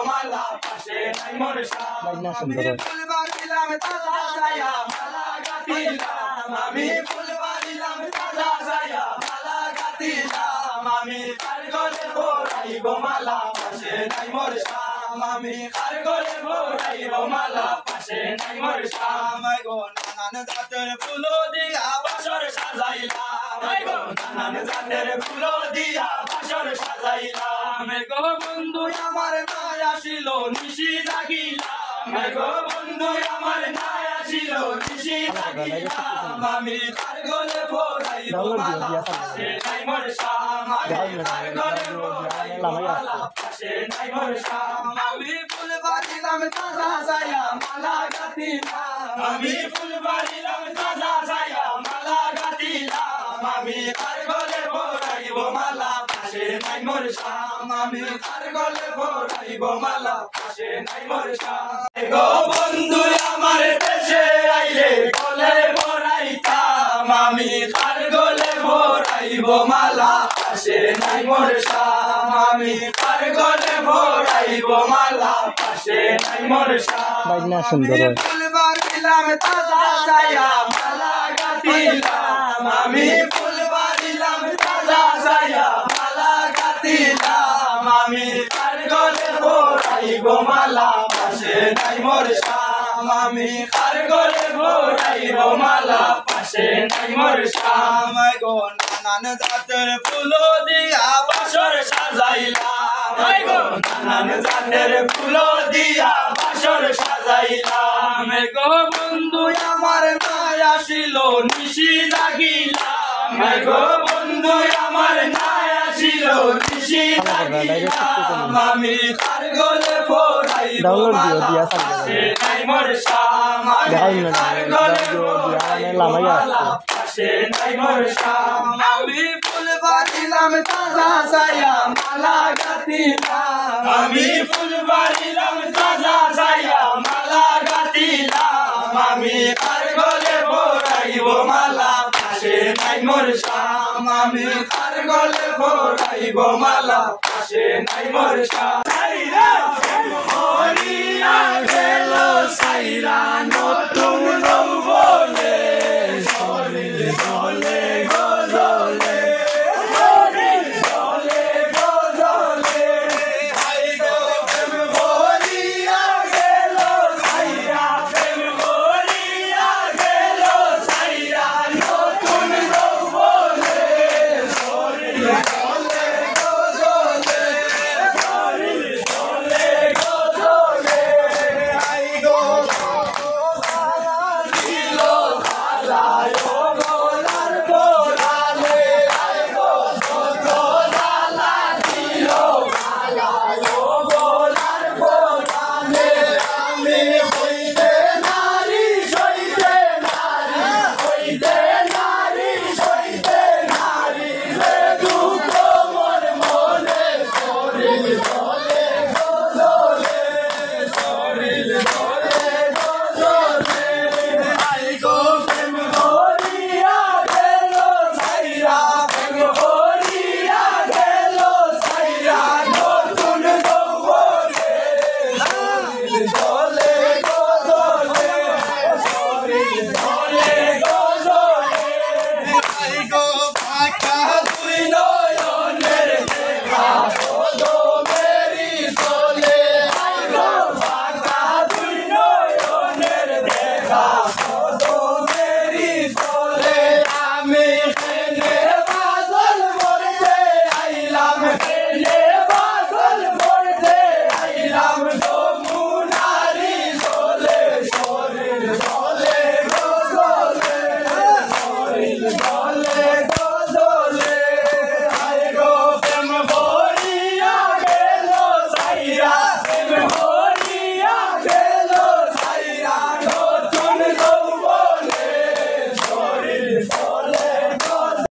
মালা পাশে নাই মোর শাম আমি ফুল বাড়িলাম তাজা ছায়া মালা গাঁথিলাম আমি ফুল বাড়িলাম তাজা ছায়া মালা গাঁথিলাম আমি কার গলে ভরাইব মালা পাশে নাই মোর শাম আমি কার গলে ভরাইব মালা পাশে নাই মোর শাম গো নানান জাতের ফুল দিয়া বাসর সাজাইলাম গো নানান জাতের ফুল দিয়া বাসর সাজাইলাম গো বন্ধু আমার নাই আসিল নিশি জাগিলাম গো বন্ধু আমার নাই আসিল নিশি জাগিলাম আমি কার গলে ভরাইব মালা পাশে নাই মোর শাম আমি কার গলে ভরাইব মালা পাশে নাই মোর শাম আমি ফুল বাড়িলাম তাজা ছায়া মালা গাঁথিলাম আমি ফুল বাড়িলাম তাজা ছায়া মালা গাঁথিলাম আমি কার গলে ভরাইব মালা পাশে নাই মোর শাম আমি কার গলে ভরাইব মালা পাশে নাই মোর শাম গো বন্ধু আমার দেশে আইলে গলে ভরাইতাম আমি কার গলে ভরাইব মালা পাশে নাই মোর শাম আমি কার গলে ভরাইব মালা পাশে নাই মোর শাম ফুল বাড়িলাম তাজা ছায়া মালা গাঁথিলাম আমি ফুল বাড়িলাম তাজা ছায়া মালা গাঁথিলাম আমি কার গলে ভরাইব মালা পাশে নাই মোর শাম আমি কার গলে ভরাইব মালা পাশে নাই মোর শাম গো নানান জাতের ফুল দিয়া বাসর সাজাইলাম গো নানান জাতের ফুল দিয়া বাসর সাজাইলাম গো বন্ধু আমার নাই আসিল নিশি জাগিলাম গো বন্ধু আমার নাই আসিল নিশি জাগিলাম আমি কার গলে ভরাইব মালা পাশে নাই মোর শাম আমি কার গলে ভরাইব মালা পাশে নাই মোর শাম আমি ফুল বাড়িলাম তাজা ছায়া মালা গাঁথিলাম আমি ফুল বাড়িলাম তাজা ছায়া মালা গাঁথিলাম আমি কার গলে ভরাইব মালা পাশে নাই মোর শাম আমি কার গলে ভরাইব মালা পাশে নাই মোর শাম।